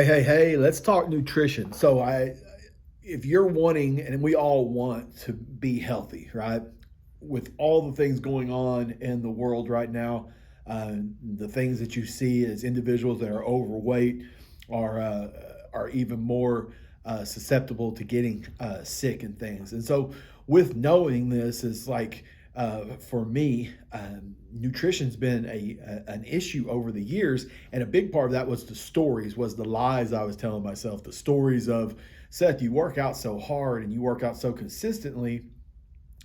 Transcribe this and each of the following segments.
Hey, let's talk nutrition. If you're wanting, and we all want to be healthy, right? With all the things going on in the world right now, the things that you see as individuals that are overweight are even more susceptible to getting sick and things. And so, with knowing this, is like for me, nutrition's been an issue over the years, and a big part of that was the lies I was telling myself, the stories of Seth, you work out so hard and you work out so consistently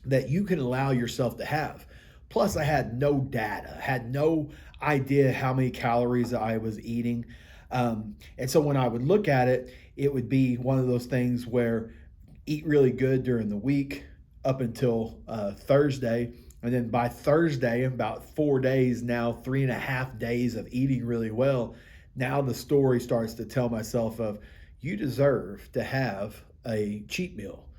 that you can allow yourself to have. Plus, I had no data, had no idea how many calories I was eating. And so when I would look at it, it would be one of those things where eat really good during the week up until Thursday. And then by Thursday, in about 4 days now, 3.5 days of eating really well, now the story starts to tell myself of you deserve to have a cheat meal.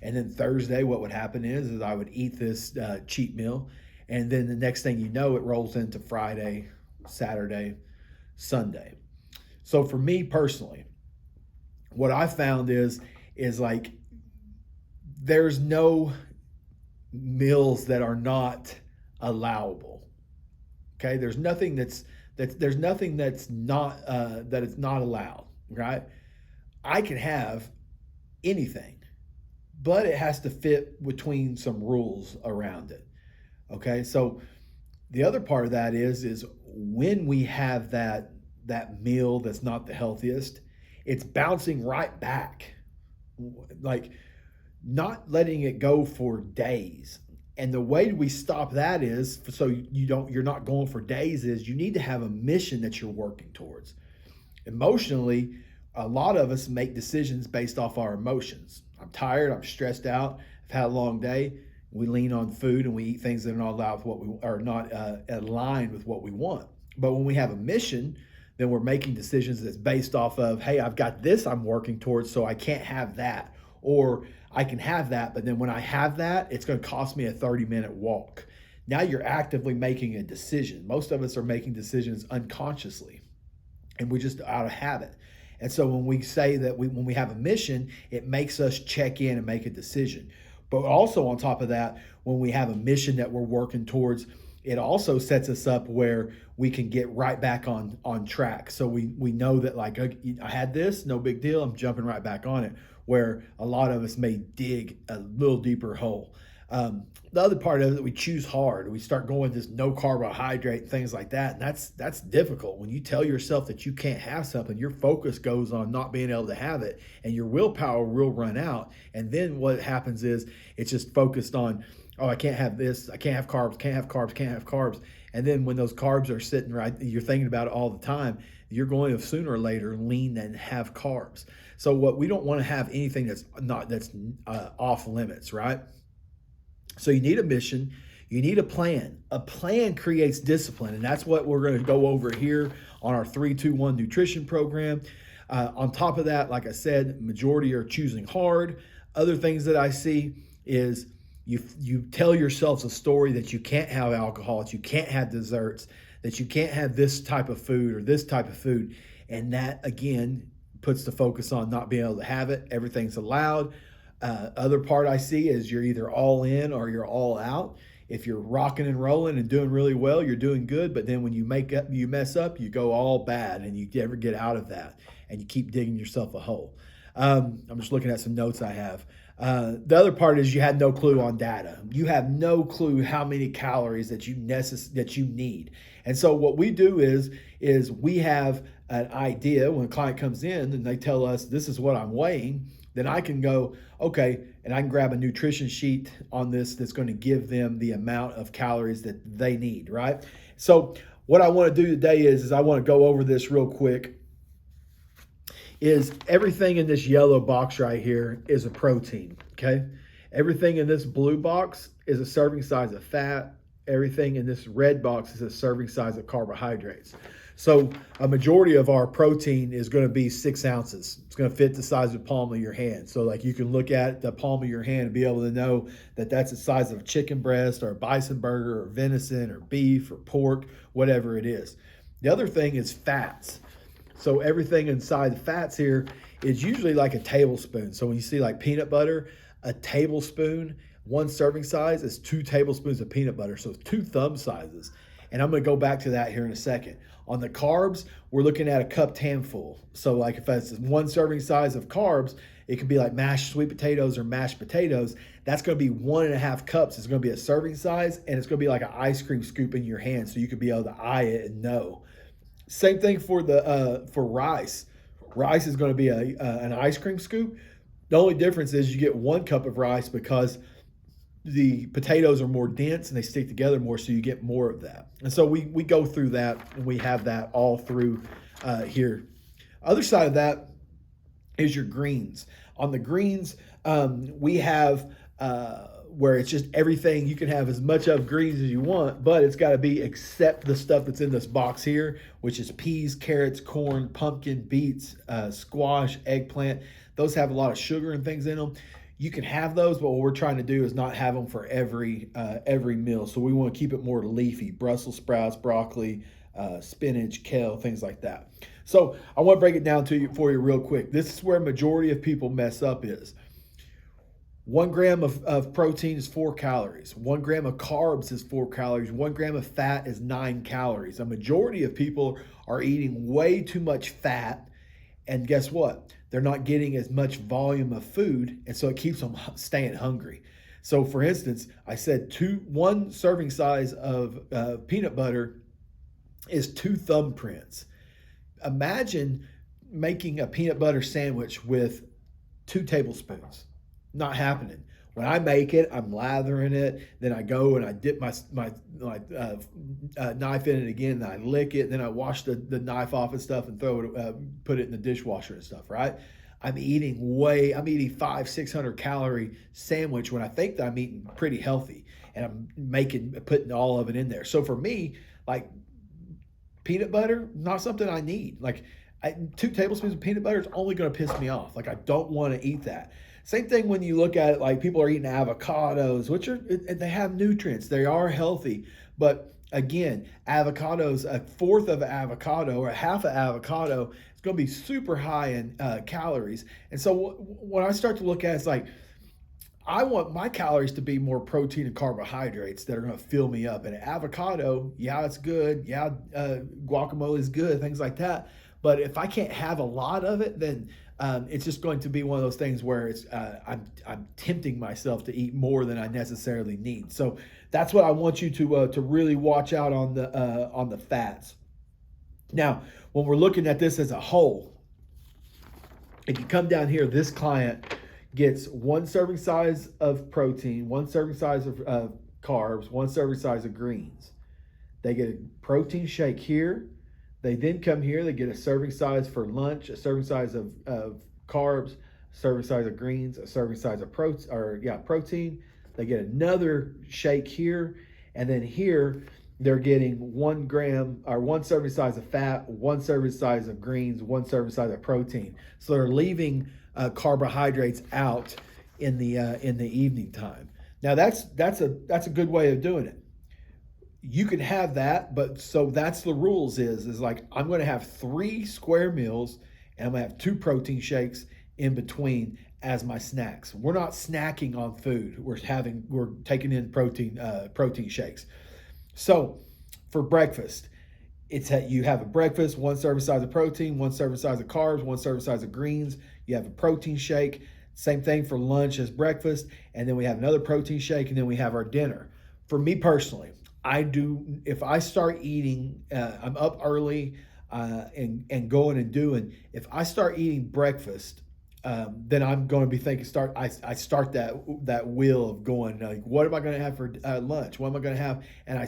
And then Thursday, what would happen is I would eat this cheat meal. And then the next thing you know, it rolls into Friday, Saturday, Sunday. So for me personally, what I found is like there's no meals that are not allowable. Okay, there's nothing that's not that it's not allowed. Right, I can have anything, but it has to fit between some rules around it. Okay, so the other part of that is when we have that meal that's not the healthiest, it's bouncing right back, like not letting it go for days. And the way we stop that is so you're not going for days, is you need to have a mission that you're working towards. Emotionally, a lot of us make decisions based off our emotions. I'm tired, I'm stressed out, I've had a long day. We lean on food and we eat things that are not allowed with what we are not aligned with what we want. But when we have a mission, then we're making decisions that's based off of, hey, I've got this I'm working towards, so I can't have that. Or I can have that, but then when I have that, it's going to cost me a 30-minute walk. Now you're actively making a decision. Most of us are making decisions unconsciously, and we just out of habit. And so when we say that when we have a mission, it makes us check in and make a decision. But also on top of that, when we have a mission that we're working towards, it also sets us up where we can get right back on track. So we know that, like, I had this, no big deal, I'm jumping right back on it, where a lot of us may dig a little deeper hole. The other part of it, we choose hard. We start going this no carbohydrate and things like that. And that's difficult. When you tell yourself that you can't have something, your focus goes on not being able to have it, and your willpower will run out. And then what happens is it's just focused on, oh, I can't have this, I can't have carbs, can't have carbs, can't have carbs. And then when those carbs are sitting right, you're thinking about it all the time, you're going to sooner or later lean and have carbs. So what we don't want to have anything that's off limits, right? So you need a mission, you need a plan. A plan creates discipline, and that's what we're going to go over here on our 3-2-1 nutrition program. On top of that, like I said, majority are choosing hard. Other things that I see is you tell yourselves a story that you can't have alcohol, that you can't have desserts, that you can't have this type of food or this type of food. And that, again, puts the focus on not being able to have it. Everything's allowed. Other part I see is you're either all in or you're all out. If you're rocking and rolling and doing really well, you're doing good. But then when you mess up, you go all bad, and you never get out of that, and you keep digging yourself a hole. I'm just looking at some notes I have. The other part is you had no clue on data. You have no clue how many calories that you need. And so what we do is we have an idea when a client comes in and they tell us this is what I'm weighing. Then I can go, okay, and I can grab a nutrition sheet on this that's going to give them the amount of calories that they need, right? So what I want to do today is I want to go over this real quick. Is everything in this yellow box right here is a protein, okay? Everything in this blue box is a serving size of fat. Everything in this red box is a serving size of carbohydrates. So a majority of our protein is going to be 6 ounces. It's going to fit the size of the palm of your hand. So like you can look at the palm of your hand and be able to know that that's the size of a chicken breast or a bison burger or venison or beef or pork, whatever it is. The other thing is fats. So everything inside the fats here is usually like a tablespoon. So when you see like peanut butter, a tablespoon, one serving size is 2 tablespoons of peanut butter. So it's 2 thumb sizes. And I'm going to go back to that here in a second. On the carbs, we're looking at a cupped handful. So like if it's one serving size of carbs, it could be like mashed sweet potatoes or mashed potatoes. That's going to be 1.5 cups. It's going to be a serving size, and it's going to be like an ice cream scoop in your hand, so you could be able to eye it and know. Same thing for the for rice. Rice is going to be an ice cream scoop. The only difference is you get 1 cup of rice because the potatoes are more dense and they stick together more, so you get more of that. And so we go through that, and we have that all through here. Other side of that is your greens. On the greens, we have where it's just everything. You can have as much of greens as you want, but it's got to be except the stuff that's in this box here, which is peas, carrots, corn, pumpkin, beets, squash, eggplant. Those have a lot of sugar and things in them. You can have those, but what we're trying to do is not have them for every meal. So we want to keep it more leafy: Brussels sprouts, broccoli, spinach, kale, things like that. So I want to break it down for you real quick. This is where majority of people mess up is. 1 gram of protein is 4 calories. 1 gram of carbs is 4 calories. 1 gram of fat is 9 calories. A majority of people are eating way too much fat, and guess what? They're not getting as much volume of food, and so it keeps them staying hungry. So for instance, I said 1 serving size of peanut butter is 2 thumbprints. Imagine making a peanut butter sandwich with 2 tablespoons. Not happening. When I make it, I'm lathering it. Then I go and I dip my knife in it again. And I lick it. Then I wash the knife off and stuff and put it in the dishwasher and stuff. Right? I'm eating 500-600 calorie sandwich when I think that I'm eating pretty healthy, and I'm putting all of it in there. So for me, like, peanut butter, not something I need. Like 2 tablespoons of peanut butter is only going to piss me off. Like, I don't want to eat that. Same thing when you look at it, like people are eating avocados, they have nutrients. They are healthy. But again, avocados, 1/4 of an avocado or 1/2 an avocado is going to be super high in calories. And so when I start to look at it, it's like, I want my calories to be more protein and carbohydrates that are going to fill me up. And avocado, yeah, it's good. Yeah, guacamole is good, things like that. But if I can't have a lot of it, then it's just going to be one of those things where I'm tempting myself to eat more than I necessarily need. So that's what I want you to really watch out on the fats. Now, when we're looking at this as a whole, if you come down here, this client gets 1 serving size of protein, 1 serving size of carbs, 1 serving size of greens. They get a protein shake here. They then come here, they get a serving size for lunch, a serving size of carbs, a serving size of greens, a serving size of protein. They get another shake here, and then here they're getting 1 gram or 1 serving size of fat, 1 serving size of greens, 1 serving size of protein. So they're leaving carbohydrates out in the evening time. Now that's a good way of doing it. You can have that, but so that's the rules is like, I'm going to have 3 square meals, and I'm going to have 2 protein shakes in between as my snacks. We're not snacking on food. We're taking in protein shakes. So for breakfast, you have a breakfast, 1 serving size of protein, 1 serving size of carbs, 1 serving size of greens. You have a protein shake. Same thing for lunch as breakfast, and then we have another protein shake, and then we have our dinner. For me personally, if I start eating, I'm up early and going and doing. If I start eating breakfast, then I'm going to be thinking. I start that wheel of going, like, what am I going to have for lunch? What am I going to have? And I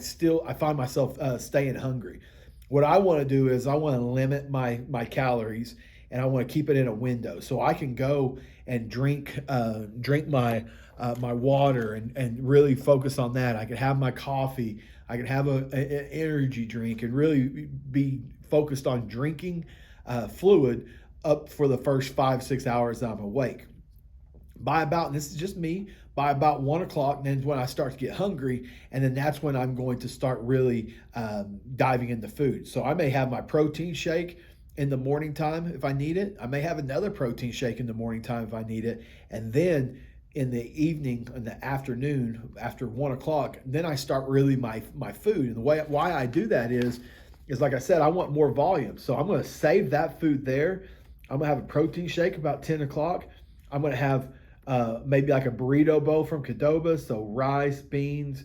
find myself staying hungry. What I want to do is I want to limit my calories, and I want to keep it in a window so I can go and drink my water and really focus on that. I could have my coffee. I could have an energy drink and really be focused on drinking fluid up for the first 5-6 hours that I'm awake. And this is just me, by about 1 o'clock, then when I start to get hungry, and then that's when I'm going to start really diving into food. So I may have my protein shake, in the morning time if I need it. I may have another protein shake in the morning time if I need it. And then in the evening, in the afternoon, after 1 o'clock, then I start really my food. And the way why I do that is like I said, I want more volume. So I'm going to save that food there. I'm going to have a protein shake about 10 o'clock. I'm going to have maybe like a burrito bowl from Qdoba. So rice, beans,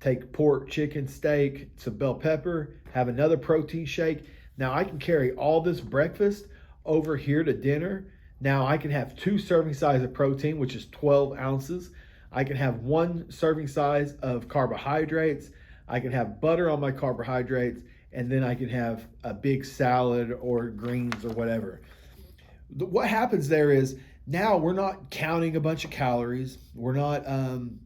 take pork, chicken, steak, some bell pepper, have another protein shake. Now I can carry all this breakfast over here to dinner. Now I can have 2 serving size of protein, which is 12 ounces. I can have 1 serving size of carbohydrates. I can have butter on my carbohydrates, and then I can have a big salad or greens or whatever. What happens there is now we're not counting a bunch of calories. We're not having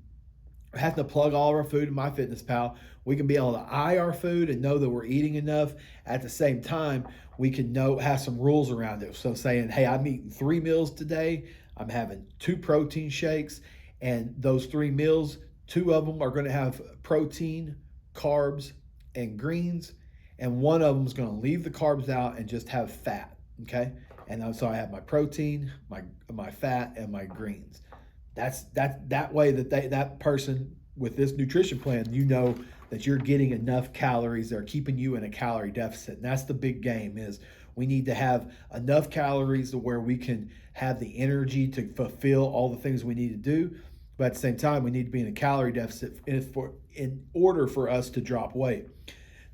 to plug all of our food in MyFitnessPal. We can be able to eye our food and know that we're eating enough. At the same time, we can have some rules around it. So saying, hey, I'm eating 3 meals today. I'm having 2 protein shakes, and those 3 meals, 2 of them are going to have protein, carbs, and greens, and 1 of them is going to leave the carbs out and just have fat. Okay, and so I have my protein, my fat, and my greens. That way that person with this nutrition plan, that you're getting enough calories that are keeping you in a calorie deficit. And that's the big game, is we need to have enough calories to where we can have the energy to fulfill all the things we need to do. But at the same time, we need to be in a calorie deficit in order for us to drop weight.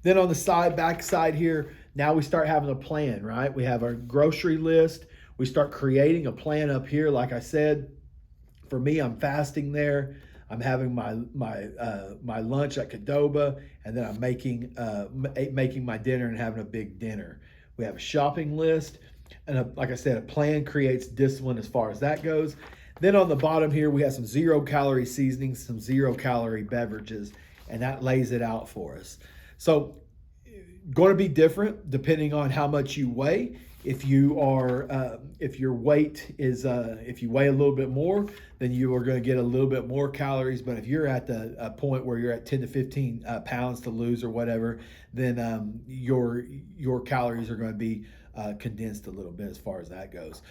Then on the back side here, now we start having a plan, right? We have our grocery list. We start creating a plan up here. Like I said, for me, I'm fasting there. I'm having my lunch at Qdoba, and then I'm making my dinner and having a big dinner. We have a shopping list, and like I said, a plan creates discipline as far as that goes. Then on the bottom here, we have some 0-calorie seasonings, some 0-calorie beverages, and that lays it out for us. So, going to be different depending on how much you weigh. If you weigh a little bit more, then you are going to get a little bit more calories. But if you're at a point where you're at 10 to 15 pounds to lose or whatever, then your calories are going to be condensed a little bit as far as that goes.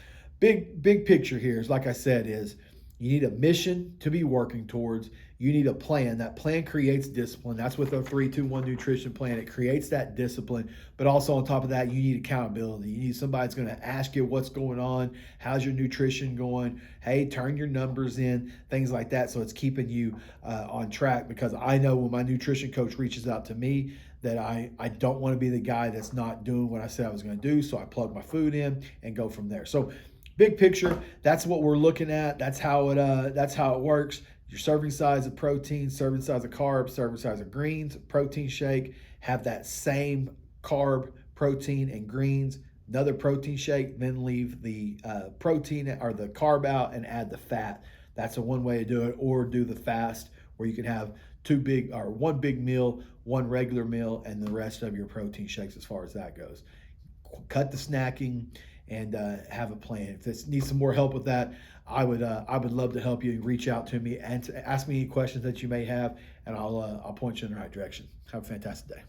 Big picture here is, like I said, is you need a mission to be working towards. You need a plan. That plan creates discipline. That's with our 3-2-1 nutrition plan. It creates that discipline. But also on top of that, you need accountability. You need somebody that's going to ask you what's going on. How's your nutrition going? Hey, turn your numbers in, things like that. So it's keeping you on track, because I know when my nutrition coach reaches out to me that I don't want to be the guy that's not doing what I said I was going to do. So I plug my food in and go from there. So big picture, that's what we're looking at. That's how it works. Your serving size of protein, serving size of carbs, serving size of greens, protein shake, have that same carb, protein, and greens, another protein shake, then leave the protein or the carb out and add the fat. That's one way to do it. Or do the fast, where you can have 1 big meal, 1 regular meal, and the rest of your protein shakes as far as that goes. Cut the snacking and have a plan. If this needs some more help with that, I would love to help you. Reach out to me and ask me any questions that you may have, and I'll point you in the right direction. Have a fantastic day.